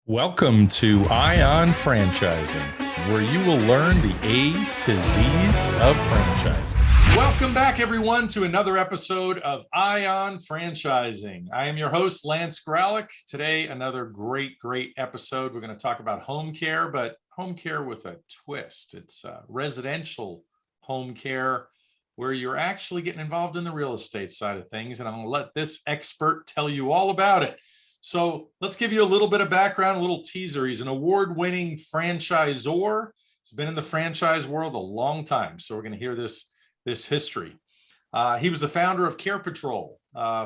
Welcome to Ion Franchising, where you will learn the A to Z's of franchising. Welcome back, everyone, to another episode of Ion Franchising. I am your host, Lance Graulich. Today, another great episode. We're going to talk about home care, but home care with a twist. It's residential home care where you're actually getting involved in the real estate side of things, and I'm going to let this expert tell you all about it. So let's give you a little bit of background, a little teaser. He's an award-winning franchisor. He's been in the franchise world a long time. So we're going to hear this history. He was the founder of CarePatrol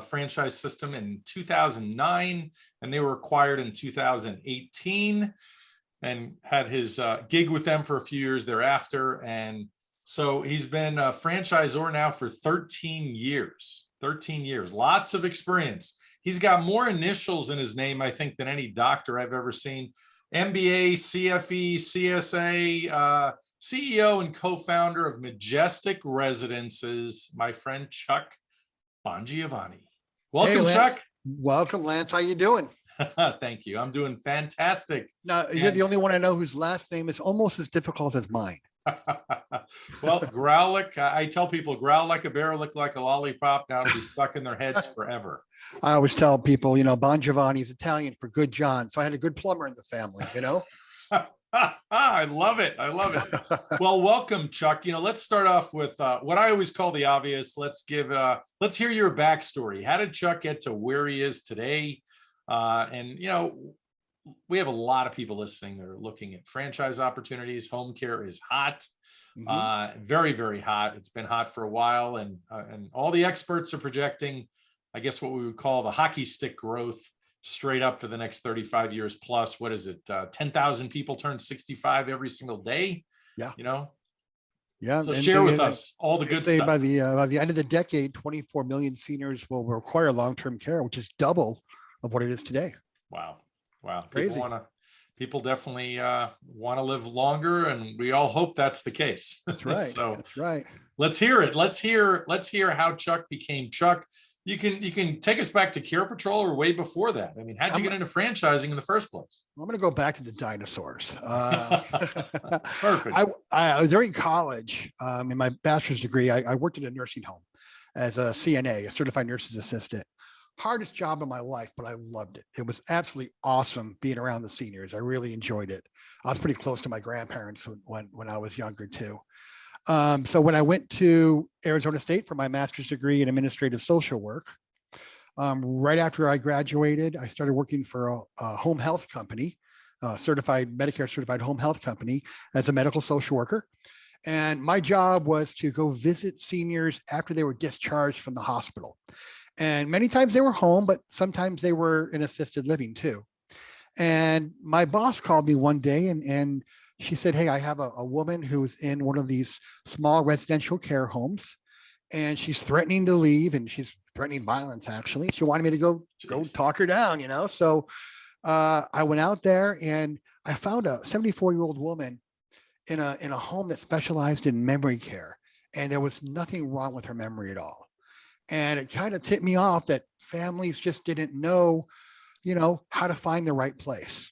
Franchise System in 2009, and they were acquired in 2018 and had his gig with them for a few years thereafter. And so he's been a franchisor now for 13 years, lots of experience. He's got more initials in his name, I think, than any doctor I've ever seen. MBA, CFE, CSA, CEO and co-founder of Majestic Residences, my friend Chuck Bongiovanni. Welcome, hey, Chuck. Welcome, Lance. How you doing? Thank you. I'm doing fantastic. No, you're the only one I know whose last name is almost as difficult as mine. Well, Graulich, I tell people, growl like a bear, lick like a lollipop. Now it'll be stuck in their heads forever. I always tell people, Bongiovanni is Italian for good John. So I had a good plumber in the family, I love it. Well, welcome, Chuck. Let's start off with what I always call the obvious. Let's hear your backstory. How did Chuck get to where he is today? We have a lot of people listening that are looking at franchise opportunities. Home care is hot, very, very hot. It's been hot for a while, and all the experts are projecting, I guess, what we would call the hockey stick growth straight up for the next 35 years plus. What is it? 10,000 people turn 65 every single day. Yeah. Yeah. So share with us all the good stuff. By the end of the decade, 24 million seniors will require long-term care, which is double of what it is today. Wow. Crazy. People definitely want to live longer, and we all hope that's the case. That's right. That's right. Let's hear it. Let's hear how Chuck became Chuck. You can take us back to CarePatrol or way before that. I mean, how'd you get into franchising in the first place? I'm going to go back to the dinosaurs. Perfect. During college, in my bachelor's degree, I worked in a nursing home as a CNA, a certified nurse's assistant. Hardest job of my life, but I loved it. It was absolutely awesome being around the seniors. I really enjoyed it. I was pretty close to my grandparents when I was younger too. So when I went to Arizona State for my master's degree in administrative social work, right after I graduated, I started working for a home health company, Medicare certified home health company as a medical social worker. And my job was to go visit seniors after they were discharged from the hospital. And many times they were home, but sometimes they were in assisted living too. And my boss called me one day and she said, "Hey, I have a woman who's in one of these small residential care homes, and she's threatening to leave, and she's threatening violence, actually. She wanted me to go talk her down, So I went out there and I found a 74-year-old woman in a home that specialized in memory care. And there was nothing wrong with her memory at all. And it kind of tipped me off that families just didn't know, how to find the right place.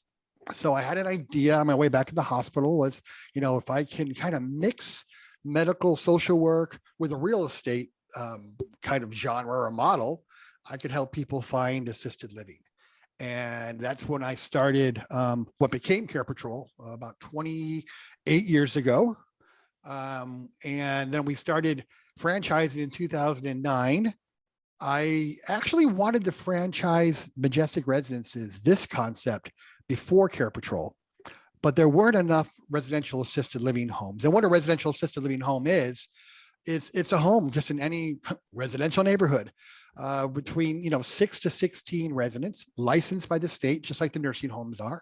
So I had an idea on my way back to the hospital was, if I can kind of mix medical social work with a real estate kind of genre or model, I could help people find assisted living. And that's when I started what became CarePatrol about 28 years ago. And then we started franchising in 2009. I actually wanted to franchise Majestic Residences, this concept, before CarePatrol, but there weren't enough residential assisted living homes. And what a residential assisted living home is, it's a home just in any residential neighborhood between 6 to 16 residents licensed by the state, just like the nursing homes are.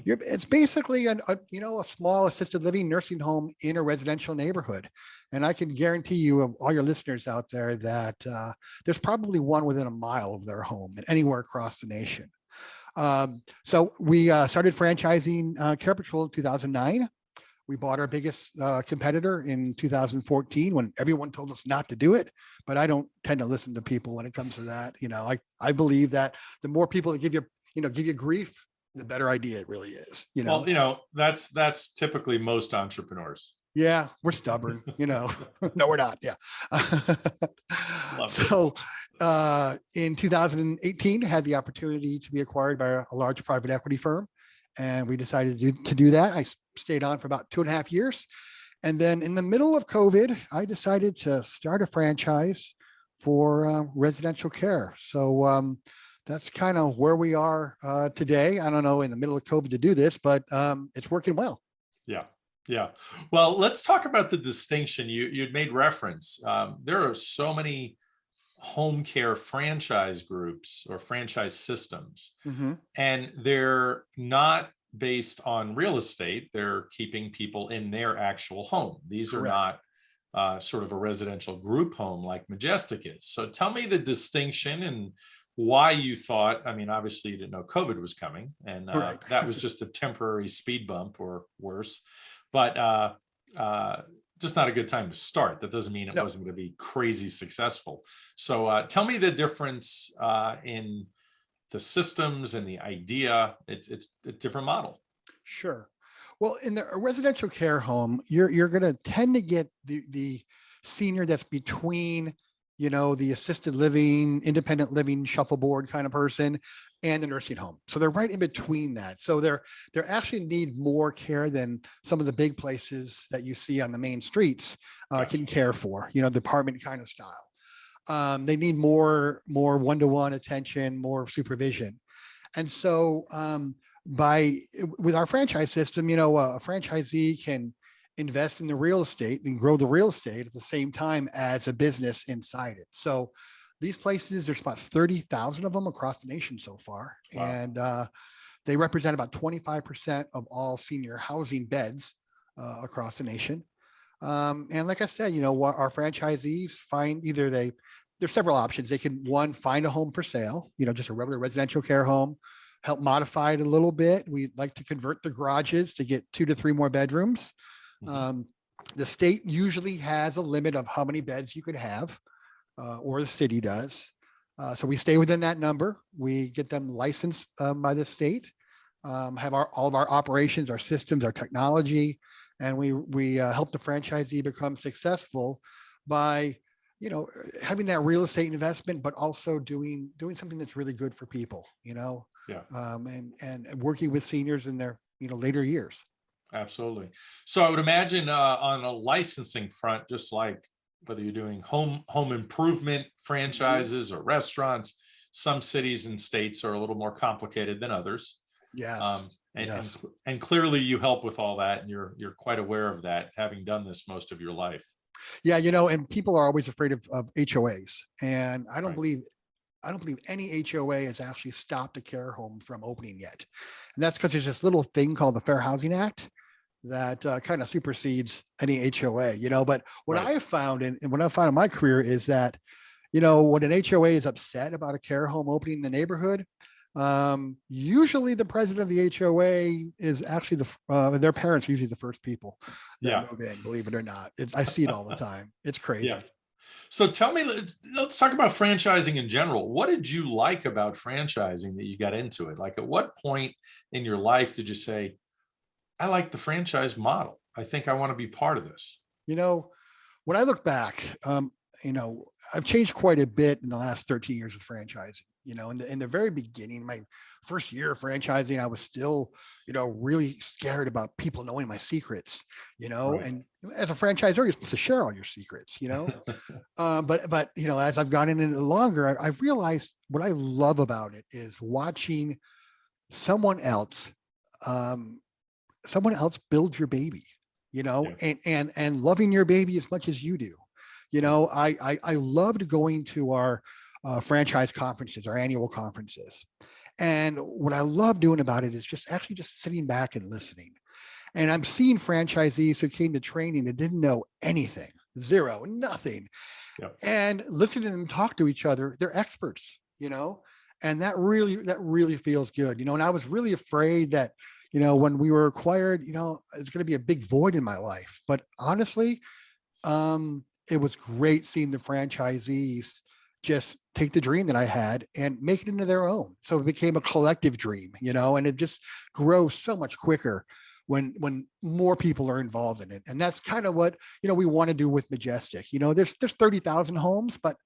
It's basically a small assisted living nursing home in a residential neighborhood. And I can guarantee you, of all your listeners out there, that there's probably one within a mile of their home and anywhere across the nation. So we started franchising CarePatrol in 2009. We bought our biggest competitor in 2014 when everyone told us not to do it, but I don't tend to listen to people when it comes to that. I believe that the more people that give you grief the better idea it really is, Well, that's typically most entrepreneurs. Yeah, we're stubborn, No, we're not. Yeah. Love it. So in 2018, had the opportunity to be acquired by a large private equity firm. And we decided to do that. I stayed on for about 2.5 years. And then in the middle of COVID, I decided to start a franchise for residential care. So that's kind of where we are today. I don't know, in the middle of COVID to do this, but it's working well. Yeah. Yeah. Well, let's talk about the distinction. You'd made reference. There are so many home care franchise groups or franchise systems, and they're not based on real estate. They're keeping people in their actual home. These are Correct. not sort of a residential group home like Majestic is. So tell me the distinction and why you thought, I mean, obviously you didn't know COVID was coming, and Right. that was just a temporary speed bump or worse. But just not a good time to start. That doesn't mean it No. wasn't going to be crazy successful. So tell me the difference in the systems and the idea. It's a different model. Sure. Well, in the residential care home, you're going to tend to get the senior that's between, the assisted living, independent living, shuffleboard kind of person, and the nursing home. So they're right in between that. So they're actually need more care than some of the big places that you see on the main streets can care for. The apartment kind of style. They need more one-to-one attention, more supervision, and so with our franchise system, a franchisee can invest in the real estate and grow the real estate at the same time as a business inside it. So these places, there's about 30,000 of them across the nation so far. Wow. And they represent about 25% of all senior housing beds across the nation. And like I said, our franchisees find there's several options. They can, one, find a home for sale, just a regular residential care home, help modify it a little bit. We like to convert the garages to get 2 to 3 more bedrooms. The state usually has a limit of how many beds you could have, or the city does. So we stay within that number. We get them licensed by the state, have all of our operations, our systems, our technology, and we help the franchisee become successful by having that real estate investment, but also doing something that's really good for people. And working with seniors in their later years. Absolutely. So I would imagine on a licensing front, just like whether you're doing home improvement franchises or restaurants, some cities and states are a little more complicated than others. Yes. And clearly you help with all that, and you're quite aware of that, having done this most of your life. Yeah, and people are always afraid of HOAs, and I don't believe any HOA has actually stopped a care home from opening yet. And that's because there's this little thing called the Fair Housing Act that kind of supersedes any HOA, but what I have found and what I've found in my career is that, when an HOA is upset about a care home opening in the neighborhood, usually the president of the HOA is actually their parents are usually the first people that move in, believe it or not. I see it all the time. It's crazy. Yeah. So tell me, let's talk about franchising in general. What did you like about franchising that you got into it? Like, at what point in your life did you say, I like the franchise model, I think I want to be part of this? When I look back, I've changed quite a bit in the last 13 years of franchising. In the very beginning, my first year of franchising, I was still, really scared about people knowing my secrets, Right. and as a franchisor, you're supposed to share all your secrets, but as I've gotten into it longer, I've realized what I love about it is watching someone else build your baby, and loving your baby as much as you do. I loved going to our franchise conferences, our annual conferences. And what I love doing about it is just sitting back and listening. And I'm seeing franchisees who came to training that didn't know anything, zero, nothing. Yep. And listening to them talk to each other, they're experts, and that really feels good, and I was really afraid that, when we were acquired, it's going to be a big void in my life. But honestly, it was great seeing the franchisees just take the dream that I had and make it into their own. So it became a collective dream, and it just grows so much quicker when more people are involved in it. And that's kind of what, we want to do with Majestic. There's 30,000 homes, but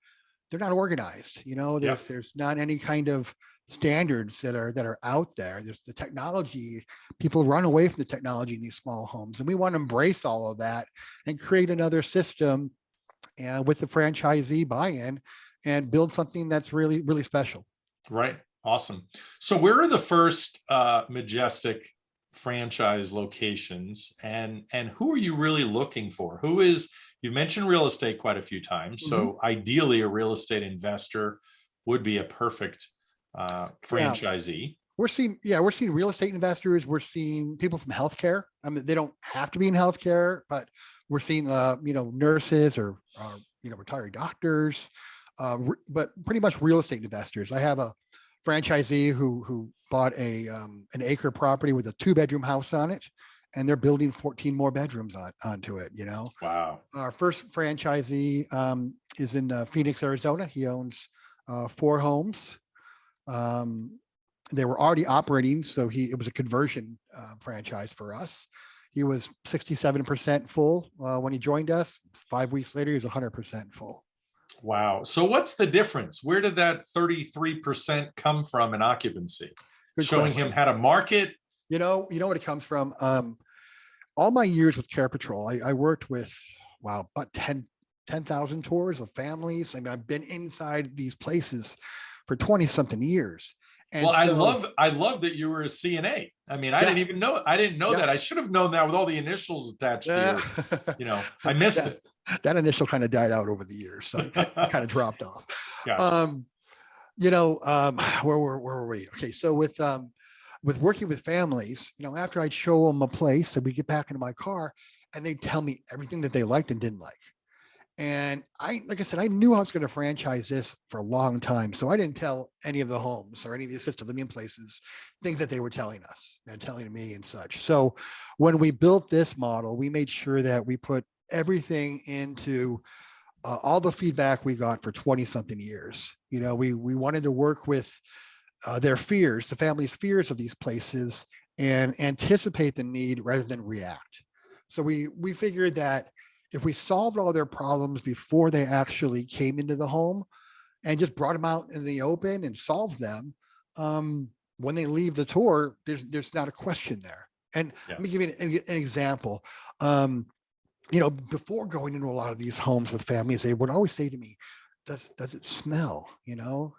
they're not organized. There's not any kind of standards that are out there. There's the technology. People run away from the technology in these small homes, and we want to embrace all of that and create another system with the franchisee buy-in and build something that's really, really special. Right. Awesome. So where are the first Majestic franchise locations, and who are you really looking for? You mentioned real estate quite a few times. So ideally a real estate investor would be a perfect franchisee. We're seeing real estate investors. We're seeing people from healthcare. I mean, they don't have to be in healthcare, but we're seeing, nurses or retired doctors, but pretty much real estate investors. I have a franchisee who bought an acre property with a 2-bedroom house on it, and they're building 14 more bedrooms onto it. Wow. Our first franchisee is in Phoenix, Arizona. He owns 4 homes. They were already operating, so it was a conversion franchise for us. He was 67% full when he joined us. 5 weeks later, he was 100% full. Wow. So what's the difference? Where did that 33% come from in occupancy? Good Showing question. him how to market? You know what it comes from? All my years with CarePatrol, I worked with, about 10,000 tours of families. I mean, I've been inside these places for 20 something years. And well, I love that you were a CNA. I mean, I didn't know that. I should have known that with all the initials attached to I missed it. That initial kind of died out over the years. So it kind of dropped off. Gotcha. Where were we? Okay. So with working with families, after I'd show them a place and we get back into my car and they'd tell me everything that they liked and didn't like. And like I said, I knew I was going to franchise this for a long time. So I didn't tell any of the homes or any of the assisted living places things that they were telling us and telling me and such. So when we built this model, we made sure that we put everything into all the feedback we got for 20 something years. We wanted to work with their fears, the family's fears of these places, and anticipate the need rather than react. So we figured that if we solved all their problems before they actually came into the home and just brought them out in the open and solved them, when they leave the tour, there's not a question there. And let me give you an example. Before going into a lot of these homes with families, they would always say to me, does it smell?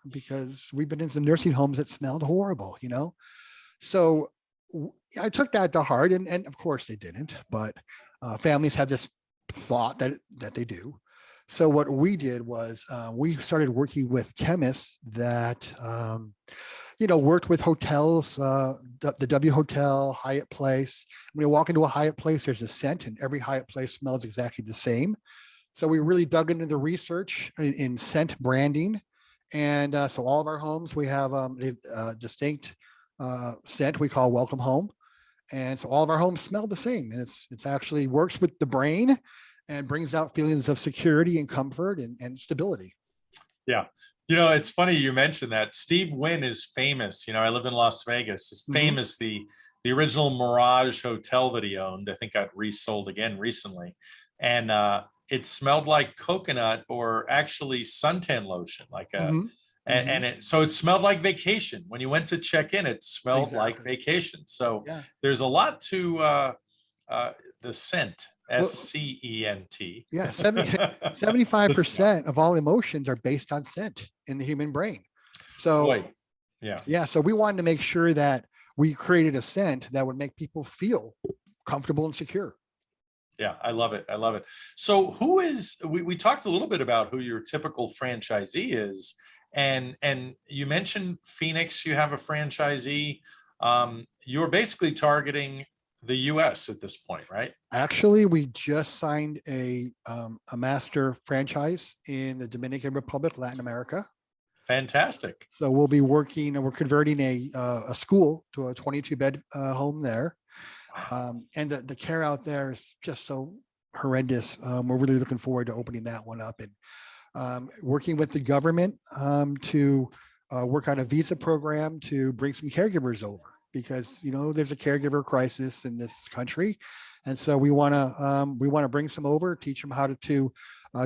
Because we've been in some nursing homes that smelled horrible, So I took that to heart, and of course they didn't, but families have this thought that they do. So what we did was we started working with chemists that worked with hotels, the W Hotel, Hyatt Place. When you walk into a Hyatt Place, there's a scent, and every Hyatt Place smells exactly the same. So we really dug into the research in scent branding, and so all of our homes we have a distinct scent we call Welcome Home. And so all of our homes smell the same, and it's actually works with the brain and brings out feelings of security and comfort and stability. Yeah. It's funny you mentioned that. Steve Wynn is famous. I live in Las Vegas. Is famous. The original Mirage Hotel that he owned, I think got resold again recently. And it smelled like coconut, or actually suntan lotion, so it smelled like vacation. When you went to check in, it smelled like vacation. So there's a lot to the scent, SCENT. Yeah, 75% of all emotions are based on scent in the human brain. So so we wanted to make sure that we created a scent that would make people feel comfortable and secure. Yeah, I love it. So we talked a little bit about who your typical franchisee is. And you mentioned Phoenix, you have a franchisee. You're basically targeting the US at this point, right? Actually, we just signed a master franchise in the Dominican Republic, Latin America. Fantastic. So we'll be working, and we're converting a school to a 22-bed home there. Wow. And the care out there is just so horrendous. We're really looking forward to opening that one up and working with the government to work on a visa program to bring some caregivers over, because there's a caregiver crisis in this country, and so we want to bring some over, teach them how to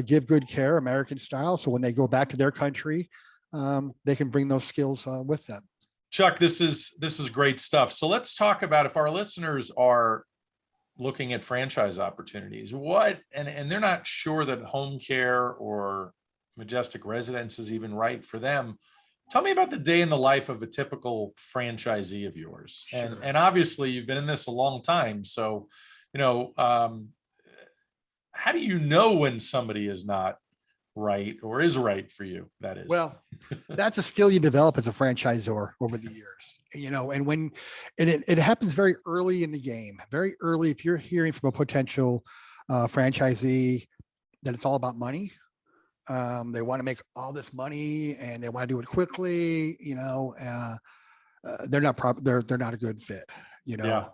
give good care, American style, so when they go back to their country, they can bring those skills with them. Chuck, this is great stuff. So let's talk about, if our listeners are looking at franchise opportunities, and they're not sure that home care or Majestic residence is even right for them. Tell me about the day in the life of a typical franchisee of yours. Sure. And obviously you've been in this a long time. So, how do you know when somebody is not right or is right for you? That is. Well, that's a skill you develop as a franchisor over the years, and it happens very early in the game, very early. If you're hearing from a potential franchisee that it's all about money, they want to make all this money and they want to do it quickly, they're not they're not a good fit, Yeah.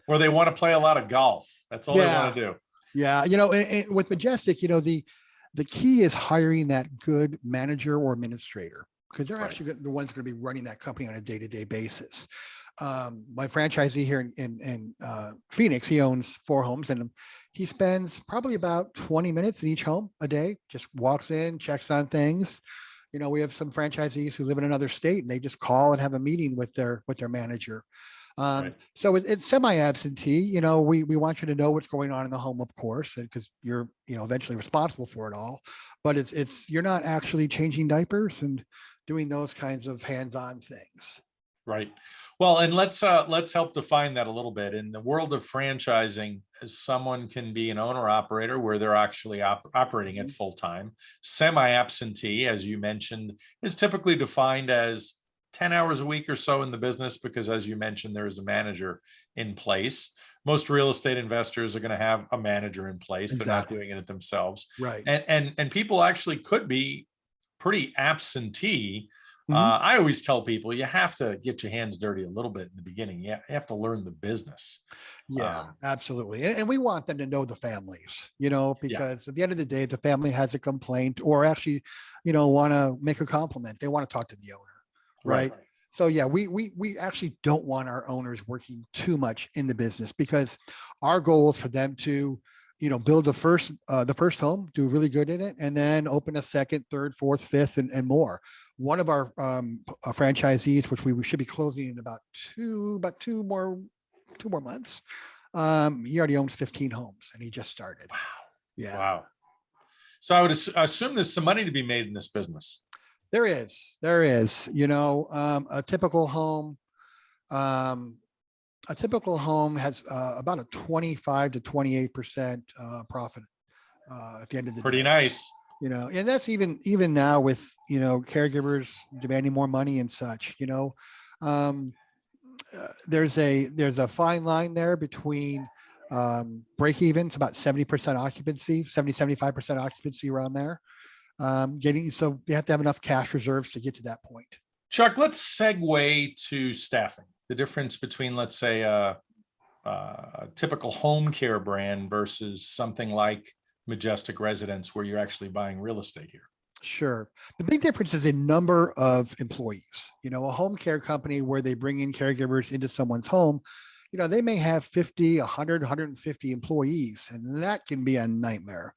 Or they want to play a lot of golf. That's all they want to do. Yeah. And with Majestic, the key is hiring that good manager or administrator, because they're actually the ones going to be running that company on a day-to-day basis. My franchisee here in Phoenix, he owns 4 homes, and he spends probably about 20 minutes in each home a day, just walks in, checks on things. We have some franchisees who live in another state and they just call and have a meeting with their manager. So it's semi-absentee. We want you to know what's going on in the home, of course, because you're eventually responsible for it all. But it's you're not actually changing diapers and doing those kinds of hands-on things. Right. Well, and let's help define that a little bit. In the world of franchising, someone can be an owner operator where they're actually operating at full time. Semi-absentee, as you mentioned, is typically defined as 10 hours a week or so in the business, because as you mentioned, there is a manager in place. Most real estate investors are going to have a manager in place. Exactly. They're not doing it themselves. Right. And people actually could be pretty absentee. I always tell people you have to get your hands dirty a little bit in the beginning. You have to learn the business. Yeah, absolutely. And we want them to know the families, because at the end of the day, if the family has a complaint or actually, want to make a compliment, they want to talk to the owner. Right. So yeah, we actually don't want our owners working too much in the business, because our goal is for them to, build the first home, do really good in it, and then open a second, third, fourth, fifth, and more. One of our franchisees, which we should be closing in about two more months, he already owns 15 homes and he just started. Wow. Yeah. Wow. So I would assume there's some money to be made in this business. There is, a typical home has about a 25 to 28% profit at the end of the day. Pretty nice. And that's even now with, caregivers demanding more money and such, there's a fine line there between break even. It's about 70% occupancy, 75% occupancy around there. So you have to have enough cash reserves to get to that point. Chuck, let's segue to staffing. The difference between, let's say, a typical home care brand versus something like Majestic Residence, where you're actually buying real estate here. Sure. The big difference is in number of employees. A home care company where they bring in caregivers into someone's home, they may have 50, 100, 150 employees, and that can be a nightmare.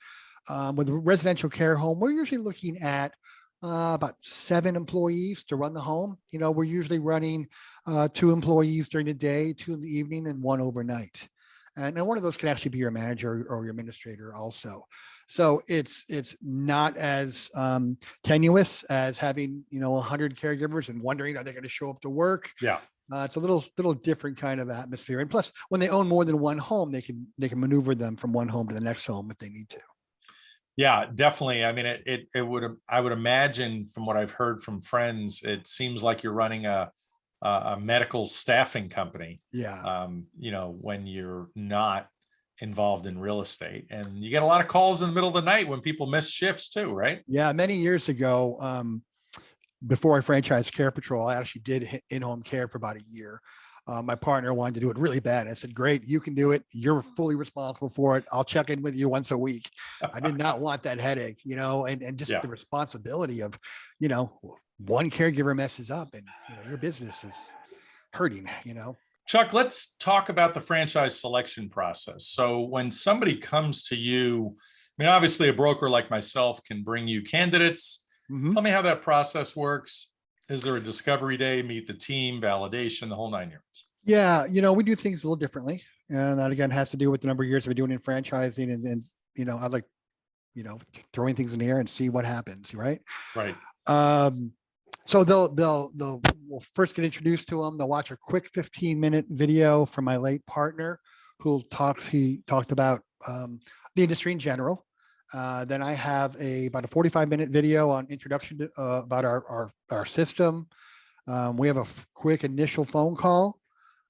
With a residential care home, we're usually looking at about 7 employees to run the home. We're usually running 2 employees during the day, 2 in the evening, and 1 overnight. And one of those can actually be your manager or your administrator also. So it's not as tenuous as having 100 caregivers and wondering, are they going to show up to work? Yeah. It's a little different kind of atmosphere. And plus, when they own more than one home, they can maneuver them from one home to the next home if they need to. Yeah, definitely. I mean, I would imagine, from what I've heard from friends, it seems like you're running a medical staffing company. Yeah. When you're not involved in real estate, and you get a lot of calls in the middle of the night when people miss shifts too, right? Yeah. Many years ago, before I franchised CarePatrol, I actually did in-home care for about a year. My partner wanted to do it really bad. I said, great, you can do it. You're fully responsible for it. I'll check in with you once a week. I did not want that headache, and just Yeah. the responsibility of, one caregiver messes up and, your business is hurting. Chuck, let's talk about the franchise selection process. So when somebody comes to you, I mean, obviously a broker like myself can bring you candidates. Mhm. Tell me how that process works. Is there a discovery day, meet the team, validation, the whole 9 yards? Yeah. We do things a little differently. And that again has to do with the number of years we've been doing in franchising and I like, throwing things in the air and see what happens. Right. Right. So we'll first get introduced to them. They'll watch a quick 15-minute video from my late partner he talked about the industry in general. Then I have about a 45-minute video on introduction to, about our system. We have a quick initial phone call.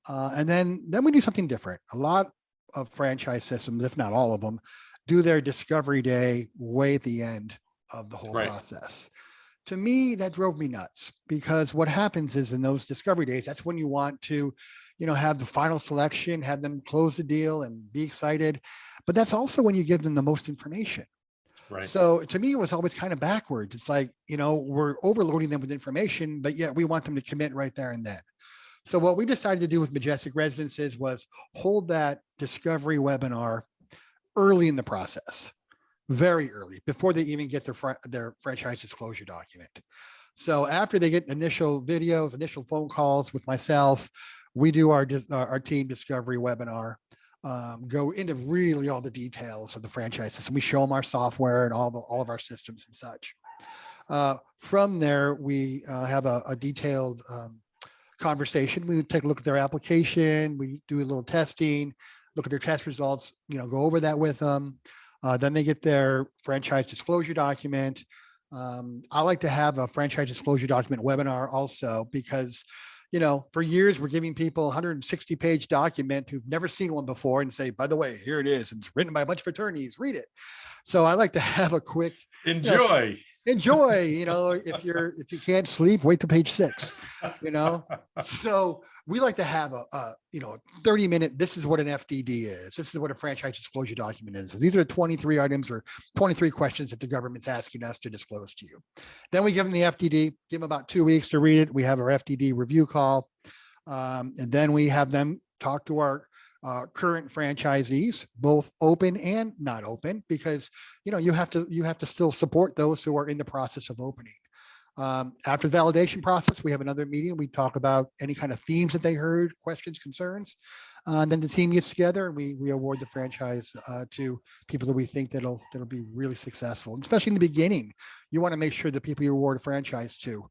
And then we do something different. A lot of franchise systems, if not all of them, do their discovery day way at the end of the whole process. To me, that drove me nuts because what happens is in those discovery days, that's when you want to, have the final selection, have them close the deal and be excited. But that's also when you give them the most information. Right. So to me, it was always kind of backwards. It's like, we're overloading them with information, but yet we want them to commit right there and then. So what we decided to do with Majestic Residences was hold that discovery webinar early in the process, very early, before they even get their franchise disclosure document. So after they get initial videos, initial phone calls with myself, we do our team discovery webinar, go into really all the details of the franchise system. We show them our software and all of our systems and such. From there, we have a detailed conversation. We take a look at their application. We do a little testing, look at their test results, go over that with them. Then they get their franchise disclosure document. I like to have a franchise disclosure document webinar also because, for years we're giving people a 160-page document who've never seen one before and say, by the way, here it is. It's written by a bunch of attorneys. Read it. So I like to have a quick enjoy. If you can't sleep, wait till page 6. So we like to have a 30-minute. This is what an FDD is. This is what a franchise disclosure document is. These are 23 items or 23 questions that the government's asking us to disclose to you. Then we give them the FDD, give them about 2 weeks to read it. We have our FDD review call. And then we have them talk to our current franchisees, both open and not open, because you have to still support those who are in the process of opening. After the validation process, we have another meeting. We talk about any kind of themes that they heard, questions, concerns. Then the team gets together and we award the franchise to people that we think that'll be really successful. And especially in the beginning, you want to make sure the people you award a franchise to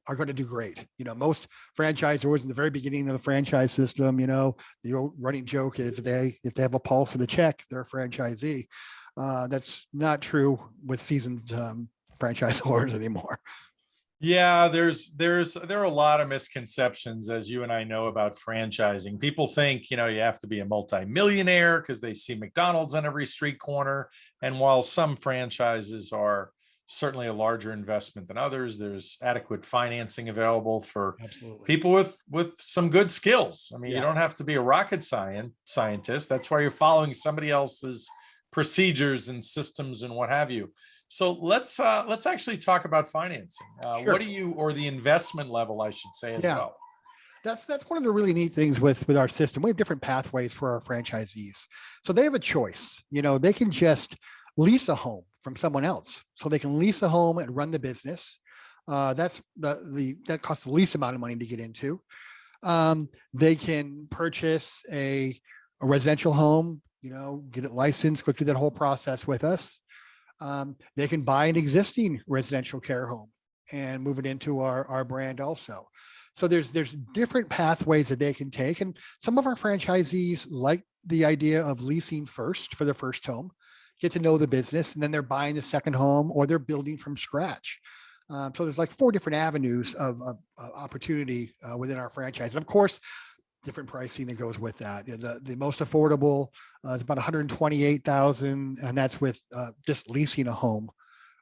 are going to do great. Most franchisors in the very beginning of the franchise system, the old running joke is if they have a pulse and a check, they're a franchisee. That's not true with seasoned franchisors anymore. Yeah, there are a lot of misconceptions, as you and I know, about franchising. People think, you have to be a multimillionaire because they see McDonald's on every street corner. And while some franchises are certainly a larger investment than others, there's adequate financing available for people with some good skills. I mean, you don't have to be a rocket scientist. That's why you're following somebody else's procedures and systems and what have you. So let's actually talk about financing. Sure. What do you, or the investment level, I should say, as well? That's one of the really neat things with our system. We have different pathways for our franchisees. So they have a choice. They can just lease a home from someone else. So they can lease a home and run the business. That's that costs the least amount of money to get into. They can purchase a residential home, get it licensed, go through that whole process with us. They can buy an existing residential care home and move it into our brand also. So there's different pathways that they can take. And some of our franchisees like the idea of leasing first for their first home, get to know the business, and then they're buying the second home or they're building from scratch. So there's like 4 different avenues of opportunity within our franchise. And of course, different pricing that goes with that. The most affordable is about $128,000, and that's with just leasing a home.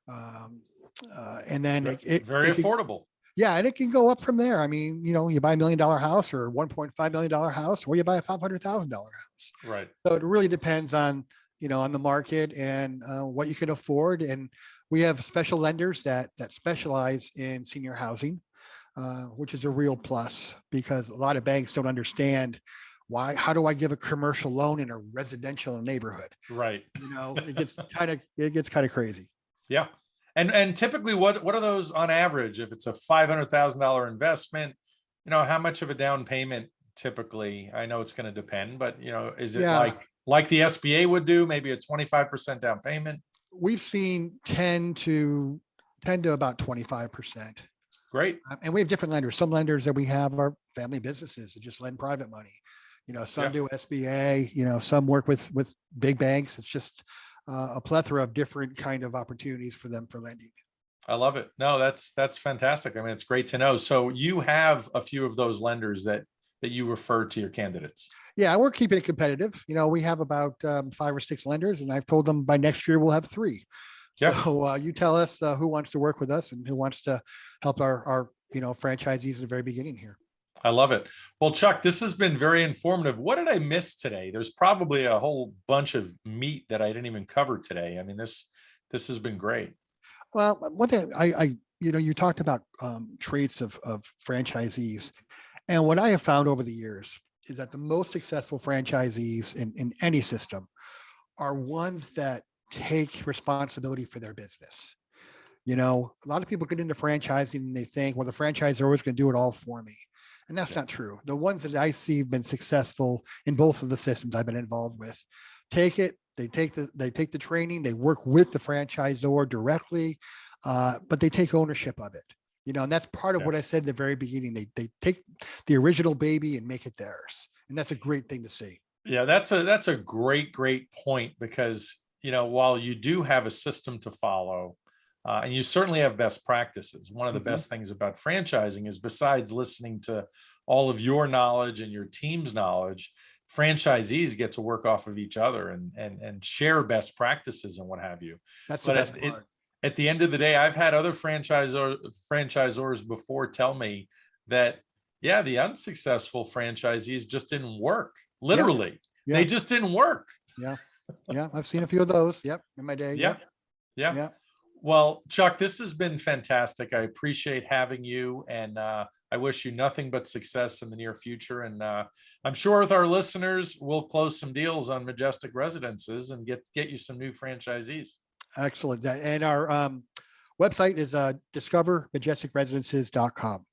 And then very affordable. Yeah, and it can go up from there. I mean, you buy $1 million house or $1.5 million house, or you buy a $500,000 house. Right. So it really depends on, on the market and what you can afford. And we have special lenders that specialize in senior housing, which is a real plus because a lot of banks don't understand how do I give a commercial loan in a residential neighborhood? Right. It gets kind of crazy. Yeah. And typically what are those on average? If it's a $500,000 investment, how much of a down payment typically? I know it's going to depend, but is it like the SBA would do, maybe a 25% down payment? We've seen 10 to about 25%. Great. And we have different lenders. Some lenders that we have are family businesses that just lend private money. Some do SBA, some work with big banks. It's just a plethora of different kind of opportunities for them for lending. I love it. No, that's fantastic. I mean, it's great to know. So you have a few of those lenders that you refer to your candidates. Yeah, we're keeping it competitive. We have about 5 or 6 lenders, and I've told them by next year we'll have 3. So you tell us who wants to work with us and who wants to help our franchisees at the very beginning here. I love it. Well, Chuck, this has been very informative. What did I miss today? There's probably a whole bunch of meat that I didn't even cover today. I mean, this has been great. Well, one thing you talked about traits of franchisees, and what I have found over the years is that the most successful franchisees in any system are ones that take responsibility for their business. A lot of people get into franchising and they think, well, the franchisor is always going to do it all for me. And that's not true. The ones that I see have been successful in both of the systems I've been involved with, they take the training, they work with the franchisor directly, but they take ownership of it. And that's part of what I said at the very beginning. They take the original baby and make it theirs. And that's a great thing to see. Yeah, that's a great point because, while you do have a system to follow, and you certainly have best practices. One of the best things about franchising is, besides listening to all of your knowledge and your team's knowledge, franchisees get to work off of each other and share best practices and what have you. That's the best part. At the end of the day, I've had other franchisors before tell me that, the unsuccessful franchisees just didn't work. Literally, they just didn't work. Yeah. I've seen a few of those. Yep. In my day. Yeah. Well, Chuck, this has been fantastic. I appreciate having you, and I wish you nothing but success in the near future. And I'm sure with our listeners, we'll close some deals on Majestic Residences and get you some new franchisees. Excellent. And our website is discovermajesticresidences.com.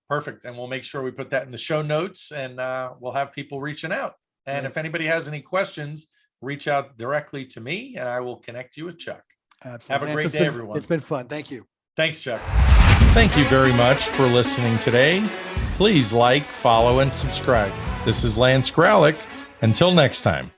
Perfect. And we'll make sure we put that in the show notes, and we'll have people reaching out. And if anybody has any questions, reach out directly to me and I will connect you with Chuck. Absolutely. Have a great day, everyone. It's been fun. Thank you. Thanks, Chuck. Thank you very much for listening today. Please like, follow, and subscribe. This is Lance Graulich. Until next time.